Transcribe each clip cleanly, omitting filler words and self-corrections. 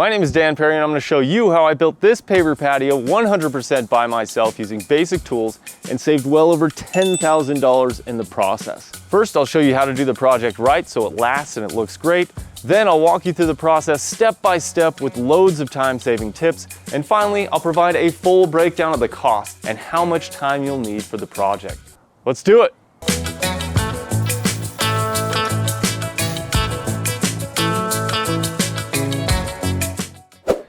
My name is Dan Perry and I'm going to show you how I built this paver patio 100% by myself using basic tools and saved well over $10,000 in the process. First, I'll show you how to do the project right so it lasts and it looks great. Then I'll walk you through the process step by step with loads of time-saving tips. And finally, I'll provide a full breakdown of the cost and how much time you'll need for the project. Let's do it.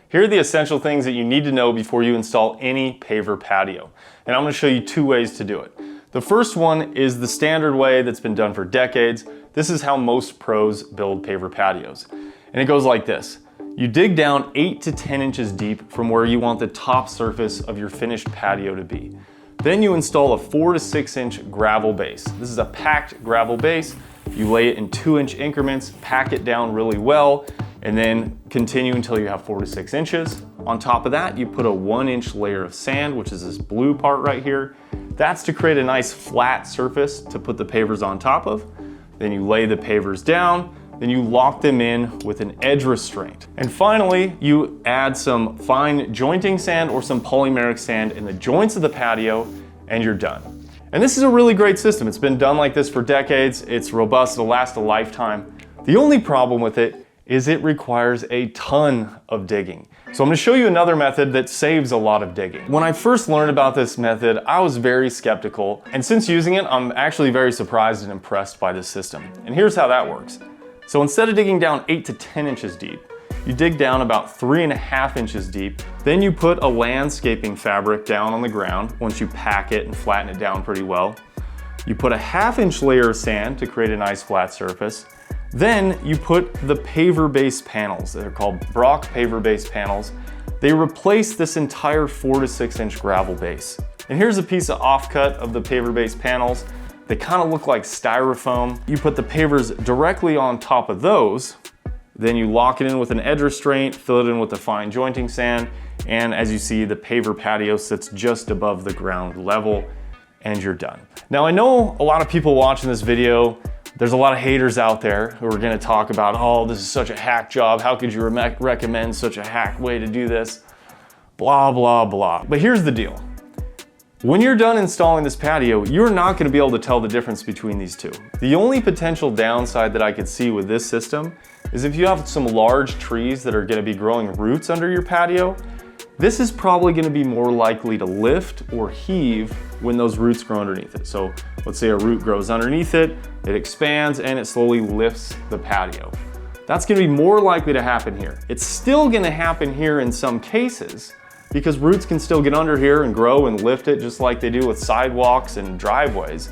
Here are the essential things that you need to know before you install any paver patio. And I'm going to show you two ways to do it. The first one is the standard way that's been done for decades. This is how most pros build paver patios. And it goes like this. You dig down 8 to 10 inches deep from where you want the top surface of your finished patio to be. Then you install a 4 to 6 inch gravel base. This is a packed gravel base. You lay it in 2-inch increments, pack it down really well, and then continue until you have 4 to 6 inches. On top of that, you put a 1-inch layer of sand, which is this blue part right here. That's to create a nice flat surface to put the pavers on top of. Then you lay the pavers down, then you lock them in with an edge restraint. And finally, you add some fine jointing sand or some polymeric sand in the joints of the patio, and you're done. And this is a really great system. It's been done like this for decades. It's robust, it'll last a lifetime. The only problem with it is it requires a ton of digging. So I'm going to show you another method that saves a lot of digging. When I first learned about this method, I was very skeptical. And since using it, I'm actually very surprised and impressed by this system. And here's how that works. So instead of digging down 8 to 10 inches deep, you dig down about 3.5 inches deep. Then you put a landscaping fabric down on the ground once you pack it and flatten it down pretty well. You put a 1/2-inch layer of sand to create a nice flat surface. Then you put the paver base panels. They're called Brock Paver Base Panels. They replace this entire 4 to 6 inch gravel base. And here's a piece of offcut of the paver base panels. They kind of look like styrofoam. You put the pavers directly on top of those. Then you lock it in with an edge restraint, fill it in with the fine jointing sand. And as you see, the paver patio sits just above the ground level and you're done. Now I know a lot of people watching this video, there's a lot of haters out there who are gonna talk about, oh, this is such a hack job. How could you recommend such a hack way to do this? Blah, blah, blah. But here's the deal. When you're done installing this patio, you're not gonna be able to tell the difference between these two. The only potential downside that I could see with this system is if you have some large trees that are gonna be growing roots under your patio, this is probably gonna be more likely to lift or heave when those roots grow underneath it. So let's say a root grows underneath it, it expands and it slowly lifts the patio. That's gonna be more likely to happen here. It's still gonna happen here in some cases because roots can still get under here and grow and lift it just like they do with sidewalks and driveways.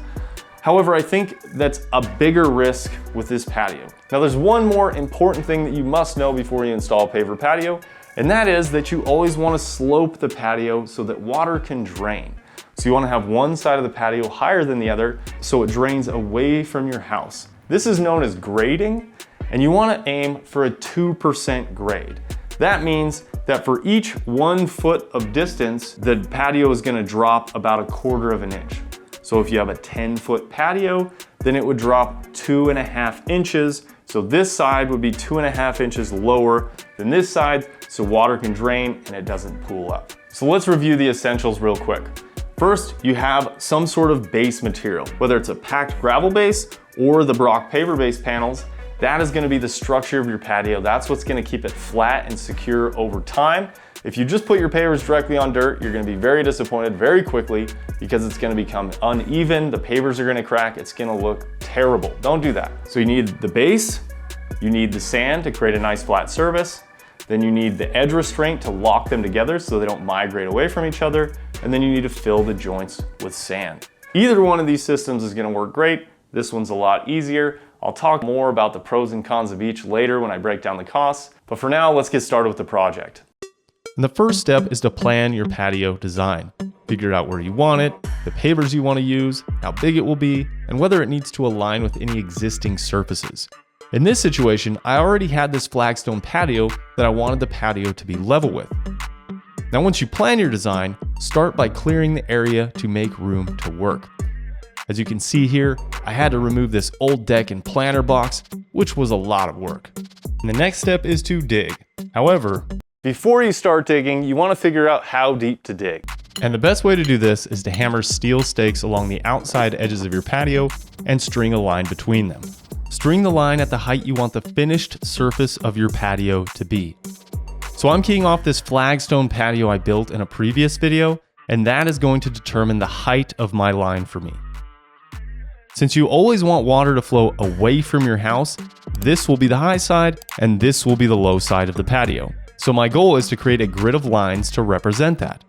However, I think that's a bigger risk with this patio. Now there's one more important thing that you must know before you install a paver patio, and that is that you always want to slope the patio so that water can drain. So you want to have one side of the patio higher than the other so it drains away from your house. This is known as grading, and you want to aim for a 2% grade. That means that for each 1 foot of distance, the patio is going to drop about 1/4 inch. So if you have a 10-foot patio, then it would drop 2.5 inches. So this side would be 2.5 inches lower than this side, so water can drain and it doesn't pool up. So let's review the essentials real quick. First, you have some sort of base material, whether it's a packed gravel base or the Brock Paver Base Panels. That is gonna be the structure of your patio. That's what's gonna keep it flat and secure over time. If you just put your pavers directly on dirt, you're gonna be very disappointed very quickly because it's gonna become uneven, the pavers are gonna crack, it's gonna look terrible. Don't do that. So you need the base, you need the sand to create a nice flat surface, then you need the edge restraint to lock them together so they don't migrate away from each other, and then you need to fill the joints with sand. Either one of these systems is gonna work great. This one's a lot easier. I'll talk more about the pros and cons of each later when I break down the costs, but for now, let's get started with the project. And the first step is to plan your patio design. Figure out where you want it, the pavers you want to use, how big it will be, and whether it needs to align with any existing surfaces. In this situation, I already had this flagstone patio that I wanted the patio to be level with. Now once you plan your design, start by clearing the area to make room to work. As you can see here, I had to remove this old deck and planter box, which was a lot of work. And the next step is to dig. However, before you start digging, you want to figure out how deep to dig. and the best way to do this is to hammer steel stakes along the outside edges of your patio and string a line between them. String the line at the height you want the finished surface of your patio to be. So I'm keying off this flagstone patio I built in a previous video, and that is going to determine the height of my line for me. Since you always want water to flow away from your house, this will be the high side and this will be the low side of the patio. So my goal is to create a grid of lines to represent that.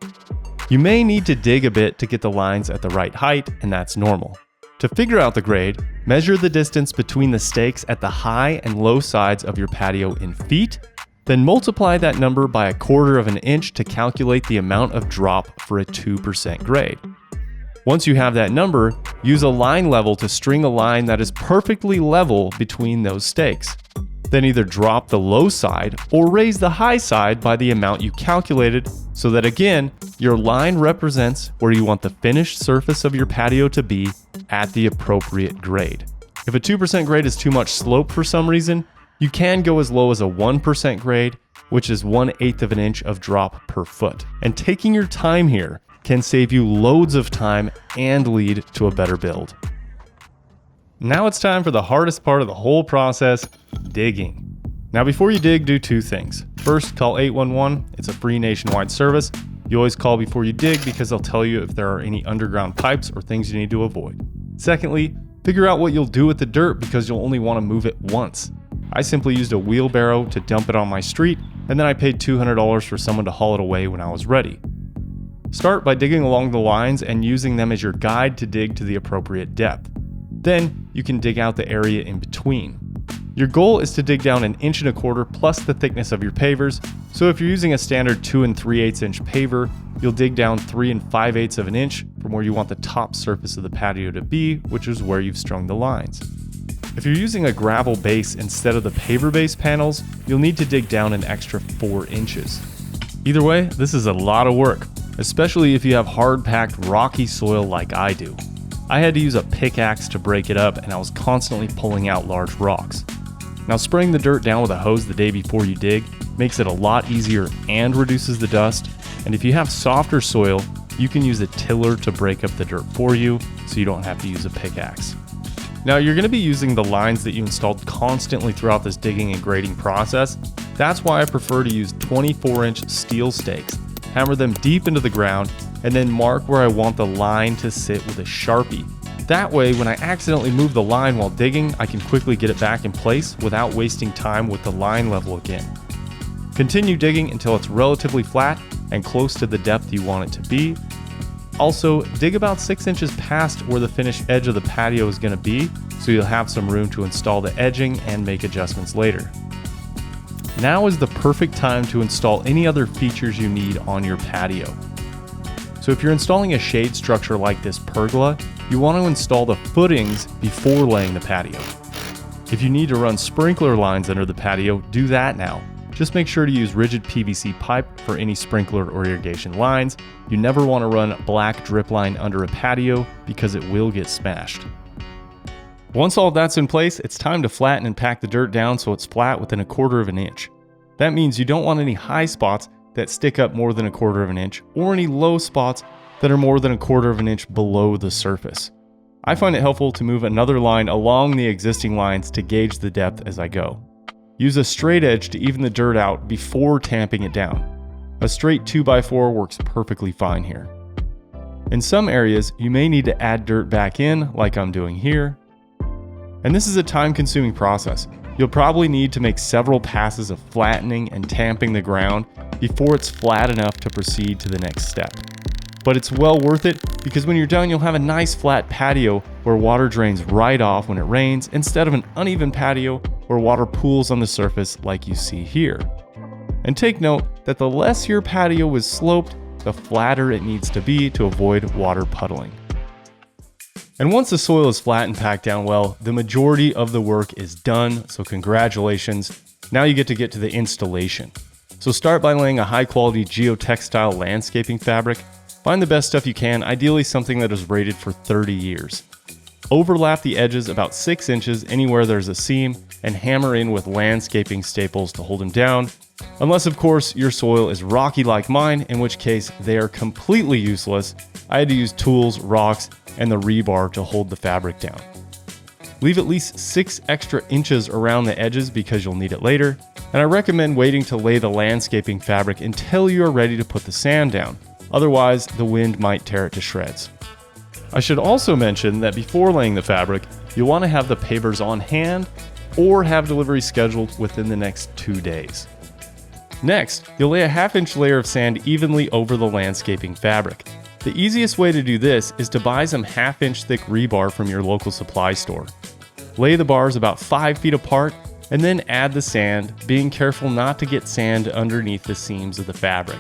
You may need to dig a bit to get the lines at the right height, and that's normal. To figure out the grade, measure the distance between the stakes at the high and low sides of your patio in feet, then multiply that number by 1/4 of an inch to calculate the amount of drop for a 2% grade. Once you have that number, use a line level to string a line that is perfectly level between those stakes. Then either drop the low side or raise the high side by the amount you calculated, so that again, your line represents where you want the finished surface of your patio to be at the appropriate grade. If a 2% grade is too much slope for some reason, you can go as low as a 1% grade, which is 1/8 of an inch of drop per foot. And taking your time here can save you loads of time and lead to a better build. Now it's time for the hardest part of the whole process, digging. Now before you dig, do 2 things. First, call 811. It's a free nationwide service. You always call before you dig because they'll tell you if there are any underground pipes or things you need to avoid. Secondly, figure out what you'll do with the dirt because you'll only want to move it once. I simply used a wheelbarrow to dump it on my street, and then I paid $200 for someone to haul it away when I was ready. Start by digging along the lines and using them as your guide to dig to the appropriate depth. Then you can dig out the area in between. Your goal is to dig down 1.25 inches plus the thickness of your pavers, so if you're using a standard 2 3/8 inch paver, you'll dig down 3 5/8 of an inch from where you want the top surface of the patio to be, which is where you've strung the lines. If you're using a gravel base instead of the paver base panels, you'll need to dig down an extra 4 inches. Either way, this is a lot of work, especially if you have hard-packed rocky soil like I do. I had to use a pickaxe to break it up, and I was constantly pulling out large rocks. Now, spraying the dirt down with a hose the day before you dig makes it a lot easier and reduces the dust, and if you have softer soil, you can use a tiller to break up the dirt for you so you don't have to use a pickaxe. Now, you're going to be using the lines that you installed constantly throughout this digging and grading process. That's why I prefer to use 24-inch steel stakes, hammer them deep into the ground, and then mark where I want the line to sit with a Sharpie. That way, when I accidentally move the line while digging, I can quickly get it back in place without wasting time with the line level again. Continue digging until it's relatively flat and close to the depth you want it to be. Also, dig about 6 inches past where the finished edge of the patio is going to be, so you'll have some room to install the edging and make adjustments later. Now is the perfect time to install any other features you need on your patio. So if you're installing a shade structure like this pergola, you want to install the footings before laying the patio. If you need to run sprinkler lines under the patio, do that now. Just make sure to use rigid PVC pipe for any sprinkler or irrigation lines. You never want to run black drip line under a patio because it will get smashed. Once all that's in place, it's time to flatten and pack the dirt down so it's flat within 1/4 of an inch. That means you don't want any high spots that stick up more than 1/4 of an inch or any low spots that are more than 1/4 of an inch below the surface. I find it helpful to move another line along the existing lines to gauge the depth as I go. Use a straight edge to even the dirt out before tamping it down. A straight 2x4 works perfectly fine here. In some areas, you may need to add dirt back in, like I'm doing here. And this is a time-consuming process. You'll probably need to make several passes of flattening and tamping the ground before it's flat enough to proceed to the next step. But it's well worth it because when you're done, you'll have a nice flat patio where water drains right off when it rains instead of an uneven patio where water pools on the surface like you see here. And take note that the less your patio is sloped, the flatter it needs to be to avoid water puddling. And once the soil is flat and packed down well, the majority of the work is done, so congratulations. Now you get to the installation. So start by laying a high quality geotextile landscaping fabric. Find the best stuff you can, ideally something that is rated for 30 years. Overlap the edges about 6 inches anywhere there's a seam and hammer in with landscaping staples to hold them down, Unless, of course, your soil is rocky like mine, in which case they are completely useless. I had to use tools, rocks, and the rebar to hold the fabric down. Leave at least 6 extra inches around the edges because you'll need it later, and I recommend waiting to lay the landscaping fabric until you are ready to put the sand down. Otherwise, the wind might tear it to shreds. I should also mention that before laying the fabric, you'll want to have the pavers on hand or have delivery scheduled within the next 2 days. Next, you'll lay a 1/2 inch layer of sand evenly over the landscaping fabric. The easiest way to do this is to buy some 1/2 inch thick rebar from your local supply store. Lay the bars about 5 feet apart and then add the sand, being careful not to get sand underneath the seams of the fabric.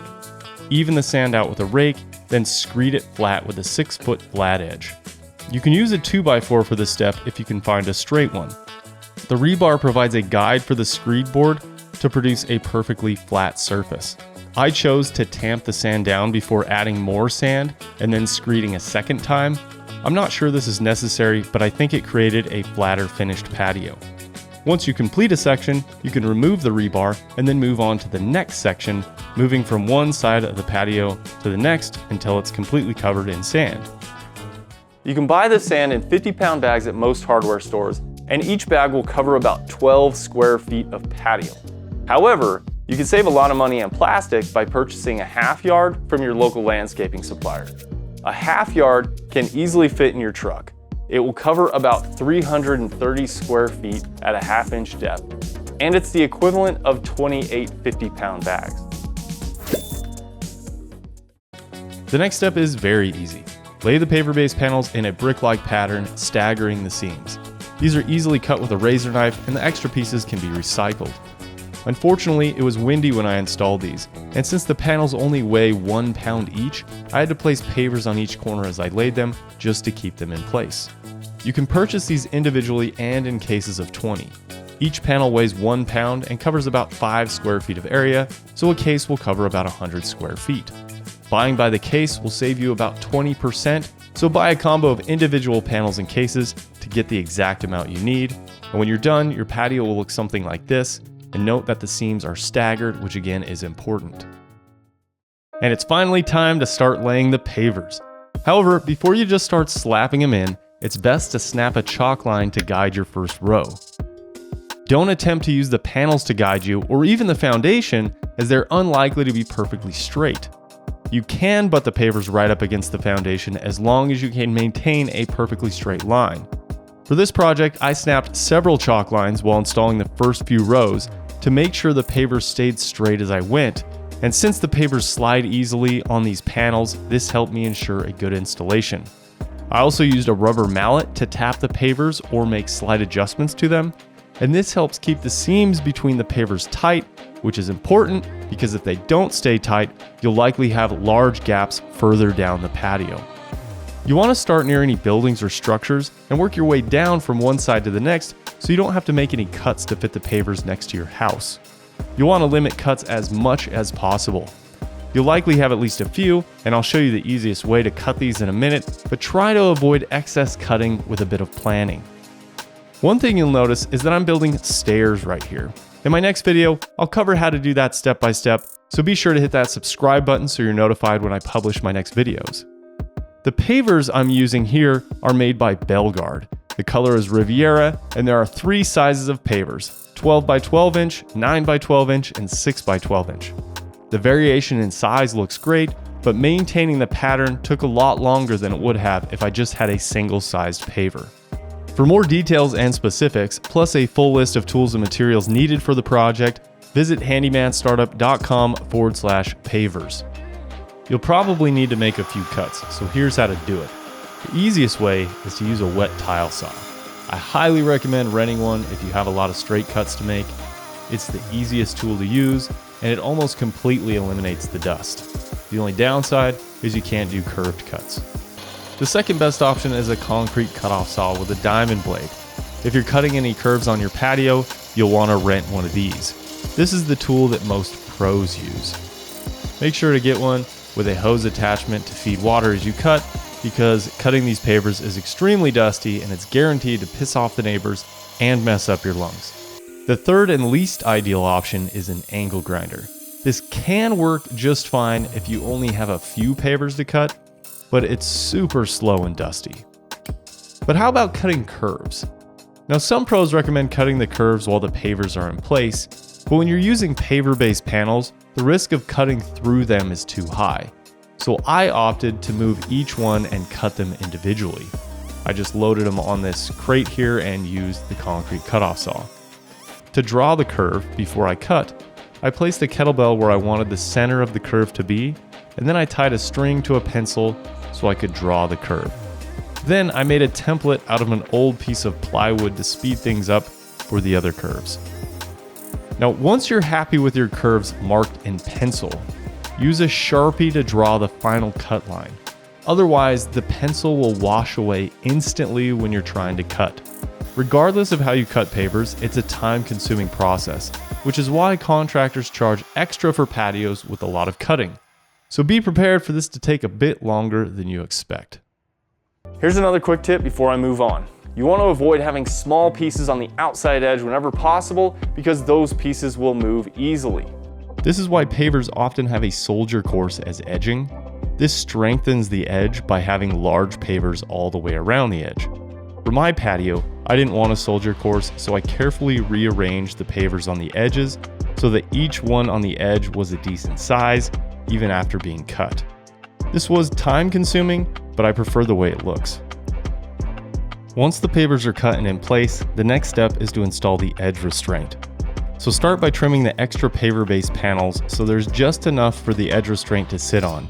Even the sand out with a rake, then screed it flat with a 6-foot flat edge. You can use a 2x4 for this step if you can find a straight one. The rebar provides a guide for the screed board to produce a perfectly flat surface. I chose to tamp the sand down before adding more sand and then screeding a second time. I'm not sure this is necessary, but I think it created a flatter finished patio. Once you complete a section, you can remove the rebar and then move on to the next section, moving from one side of the patio to the next until it's completely covered in sand. You can buy this sand in 50-pound bags at most hardware stores, and each bag will cover about 12 square feet of patio. However, you can save a lot of money on plastic by purchasing a 1/2 yard from your local landscaping supplier. A 1/2 yard can easily fit in your truck. It will cover about 330 square feet at a 1/2 inch depth, and it's the equivalent of 28 50-pound bags. The next step is very easy. Lay the paver base panels in a brick-like pattern, staggering the seams. These are easily cut with a razor knife, and the extra pieces can be recycled. Unfortunately, it was windy when I installed these, and since the panels only weigh 1 pound each, I had to place pavers on each corner as I laid them just to keep them in place. You can purchase these individually and in cases of 20. Each panel weighs 1 pound and covers about 5 square feet of area, so a case will cover about 100 square feet. Buying by the case will save you about 20%, so buy a combo of individual panels and cases to get the exact amount you need, and when you're done, your patio will look something like this. And note that the seams are staggered, which again is important. And it's finally time to start laying the pavers. However, before you just start slapping them in, it's best to snap a chalk line to guide your first row. Don't attempt to use the panels to guide you, or even the foundation, as they're unlikely to be perfectly straight. You can butt the pavers right up against the foundation as long as you can maintain a perfectly straight line. For this project, I snapped several chalk lines while installing the first few rows to make sure the pavers stayed straight as I went, and since the pavers slide easily on these panels, this helped me ensure a good installation. I also used a rubber mallet to tap the pavers or make slight adjustments to them, and this helps keep the seams between the pavers tight, which is important because if they don't stay tight, you'll likely have large gaps further down the patio. You want to start near any buildings or structures and work your way down from one side to the next so you don't have to make any cuts to fit the pavers next to your house. You'll want to limit cuts as much as possible. You'll likely have at least a few, and I'll show you the easiest way to cut these in a minute, but try to avoid excess cutting with a bit of planning. One thing you'll notice is that I'm building stairs right here. In my next video, I'll cover how to do that step by step, so be sure to hit that subscribe button so you're notified when I publish my next videos. The pavers I'm using here are made by Belgard. The color is Riviera, and there are 3 sizes of pavers: 12 by 12 inch, 9 by 12 inch, and 6 by 12 inch. The variation in size looks great, but maintaining the pattern took a lot longer than it would have if I just had a single-sized paver. For more details and specifics, plus a full list of tools and materials needed for the project, visit handymanstartup.com/pavers. You'll probably need to make a few cuts, so here's how to do it. The easiest way is to use a wet tile saw. I highly recommend renting one if you have a lot of straight cuts to make. It's the easiest tool to use, and it almost completely eliminates the dust. The only downside is you can't do curved cuts. The second best option is a concrete cutoff saw with a diamond blade. If you're cutting any curves on your patio, you'll want to rent one of these. This is the tool that most pros use. Make sure to get one with a hose attachment to feed water as you cut, because cutting these pavers is extremely dusty and it's guaranteed to piss off the neighbors and mess up your lungs. The third and least ideal option is an angle grinder. This can work just fine if you only have a few pavers to cut, but it's super slow and dusty. But how about cutting curves? Now, some pros recommend cutting the curves while the pavers are in place, but when you're using paver base panels, the risk of cutting through them is too high. So I opted to move each one and cut them individually. I just loaded them on this crate here and used the concrete cutoff saw. To draw the curve before I cut, I placed a kettlebell where I wanted the center of the curve to be, and then I tied a string to a pencil so I could draw the curve. Then I made a template out of an old piece of plywood to speed things up for the other curves. Now, once you're happy with your curves marked in pencil, use a Sharpie to draw the final cut line. Otherwise, the pencil will wash away instantly when you're trying to cut. Regardless of how you cut pavers, it's a time-consuming process, which is why contractors charge extra for patios with a lot of cutting. So be prepared for this to take a bit longer than you expect. Here's another quick tip before I move on. You want to avoid having small pieces on the outside edge whenever possible because those pieces will move easily. This is why pavers often have a soldier course as edging. This strengthens the edge by having large pavers all the way around the edge. For my patio, I didn't want a soldier course, so I carefully rearranged the pavers on the edges so that each one on the edge was a decent size, even after being cut. This was time consuming, but I prefer the way it looks. Once the pavers are cut and in place, the next step is to install the edge restraint. So start by trimming the extra paver base panels so there's just enough for the edge restraint to sit on.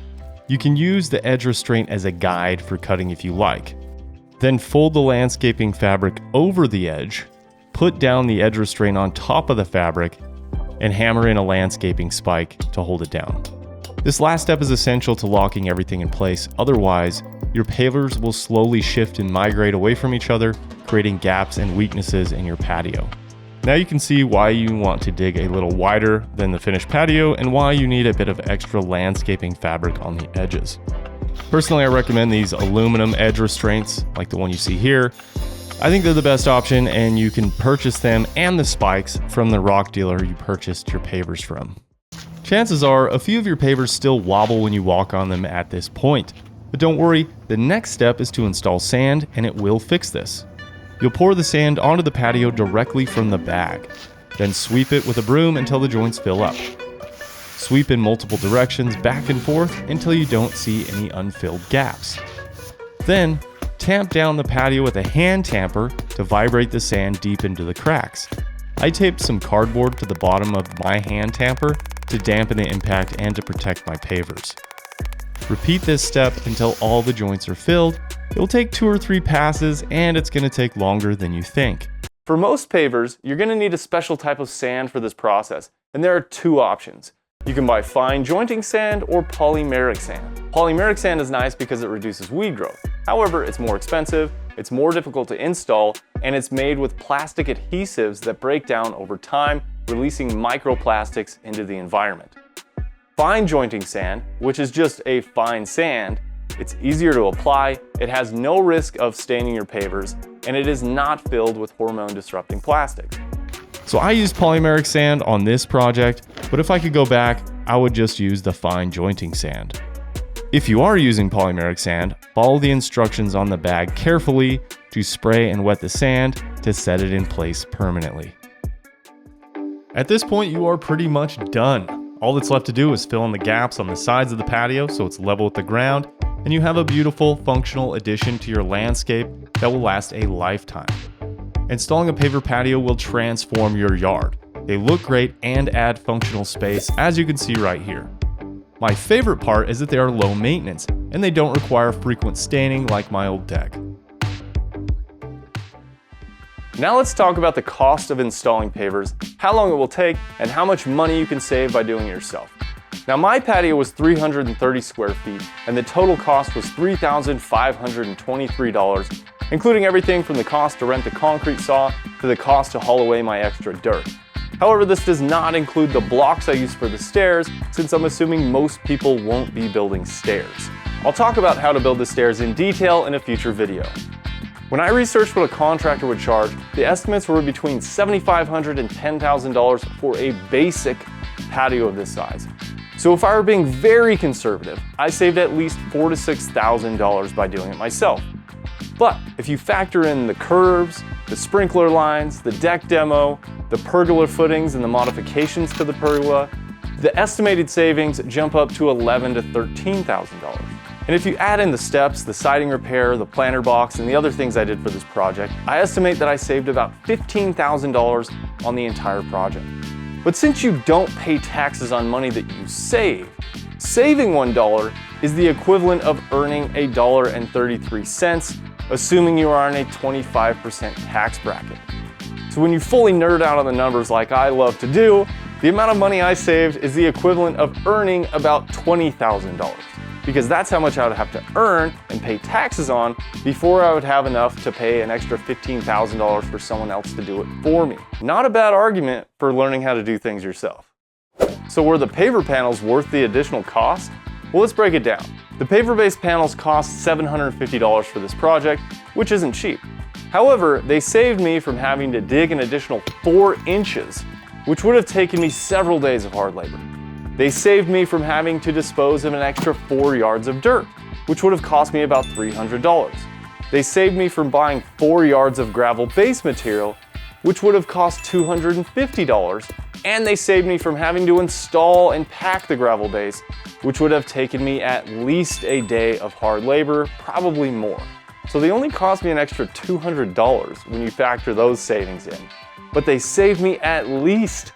You can use the edge restraint as a guide for cutting if you like. Then fold the landscaping fabric over the edge, put down the edge restraint on top of the fabric, and hammer in a landscaping spike to hold it down. This last step is essential to locking everything in place, otherwise, your pavers will slowly shift and migrate away from each other, creating gaps and weaknesses in your patio. Now you can see why you want to dig a little wider than the finished patio and why you need a bit of extra landscaping fabric on the edges. Personally, I recommend these aluminum edge restraints, like the one you see here. I think they're the best option, and you can purchase them and the spikes from the rock dealer you purchased your pavers from. Chances are a few of your pavers still wobble when you walk on them at this point. But don't worry, the next step is to install sand, and it will fix this. You'll pour the sand onto the patio directly from the bag, then sweep it with a broom until the joints fill up. Sweep in multiple directions back and forth until you don't see any unfilled gaps. Then, tamp down the patio with a hand tamper to vibrate the sand deep into the cracks. I taped some cardboard to the bottom of my hand tamper to dampen the impact and to protect my pavers. Repeat this step until all the joints are filled. It'll take 2 or 3 passes, and it's going to take longer than you think. For most pavers, you're going to need a special type of sand for this process, and there are 2 options. You can buy fine jointing sand or polymeric sand. Polymeric sand is nice because it reduces weed growth. However, it's more expensive, it's more difficult to install, and it's made with plastic adhesives that break down over time, releasing microplastics into the environment. Fine jointing sand, which is just a fine sand, it's easier to apply, it has no risk of staining your pavers, and it is not filled with hormone-disrupting plastics. So I used polymeric sand on this project, but if I could go back, I would just use the fine jointing sand. If you are using polymeric sand, follow the instructions on the bag carefully to spray and wet the sand to set it in place permanently. At this point, you are pretty much done. All that's left to do is fill in the gaps on the sides of the patio so it's level with the ground, and you have a beautiful, functional addition to your landscape that will last a lifetime. Installing a paver patio will transform your yard. They look great and add functional space, as you can see right here. My favorite part is that they are low maintenance, and they don't require frequent staining like my old deck. Now let's talk about the cost of installing pavers, how long it will take, and how much money you can save by doing it yourself. Now my patio was 330 square feet, and the total cost was $3,523, including everything from the cost to rent the concrete saw to the cost to haul away my extra dirt. However, this does not include the blocks I use for the stairs, since I'm assuming most people won't be building stairs. I'll talk about how to build the stairs in detail in a future video. When I researched what a contractor would charge, the estimates were between $7,500 and $10,000 for a basic patio of this size. So if I were being very conservative, I saved at least $4,000 to $6,000 by doing it myself. But if you factor in the curves, the sprinkler lines, the deck demo, the pergola footings and the modifications to the pergola, the estimated savings jump up to $11,000 to $13,000. And if you add in the steps, the siding repair, the planter box, and the other things I did for this project, I estimate that I saved about $15,000 on the entire project. But since you don't pay taxes on money that you save, saving $1 is the equivalent of earning $1.33, assuming you are on a 25% tax bracket. So when you fully nerd out on the numbers like I love to do, the amount of money I saved is the equivalent of earning about $20,000, because that's how much I would have to earn and pay taxes on before I would have enough to pay an extra $15,000 for someone else to do it for me. Not a bad argument for learning how to do things yourself. So were the paver panels worth the additional cost? Well, let's break it down. The paver base panels cost $750 for this project, which isn't cheap. However, they saved me from having to dig an additional 4 inches, which would have taken me several days of hard labor. They saved me from having to dispose of an extra 4 yards of dirt, which would have cost me about $300. They saved me from buying 4 yards of gravel base material, which would have cost $250. And they saved me from having to install and pack the gravel base, which would have taken me at least a day of hard labor, probably more. So they only cost me an extra $200 when you factor those savings in. But they saved me at least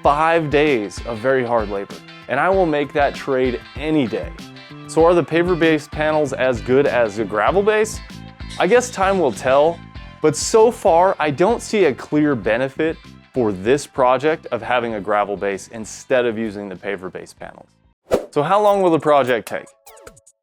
5 days of very hard labor, and I will make that trade any day. So are the paver base panels as good as a gravel base? I guess time will tell, but so far I don't see a clear benefit for this project of having a gravel base instead of using the paver base panels. So how long will the project take?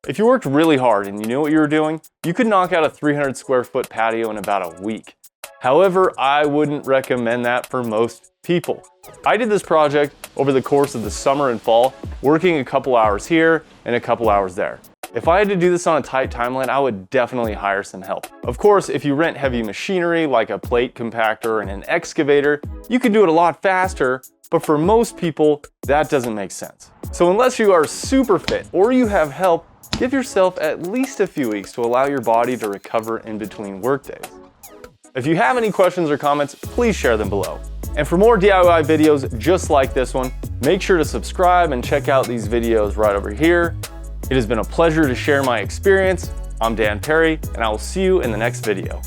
If you worked really hard and you knew what you were doing, you could knock out a 300 square foot patio in about a week. However, I wouldn't recommend that for most people. I did this project over the course of the summer and fall, working a couple hours here and a couple hours there. If I had to do this on a tight timeline, I would definitely hire some help. Of course, if you rent heavy machinery like a plate compactor and an excavator, you can do it a lot faster, but for most people, that doesn't make sense. So unless you are super fit or you have help, give yourself at least a few weeks to allow your body to recover in between workdays. If you have any questions or comments, please share them below. And for more DIY videos just like this one, make sure to subscribe and check out these videos right over here. It has been a pleasure to share my experience. I'm Dan Perry, and I will see you in the next video.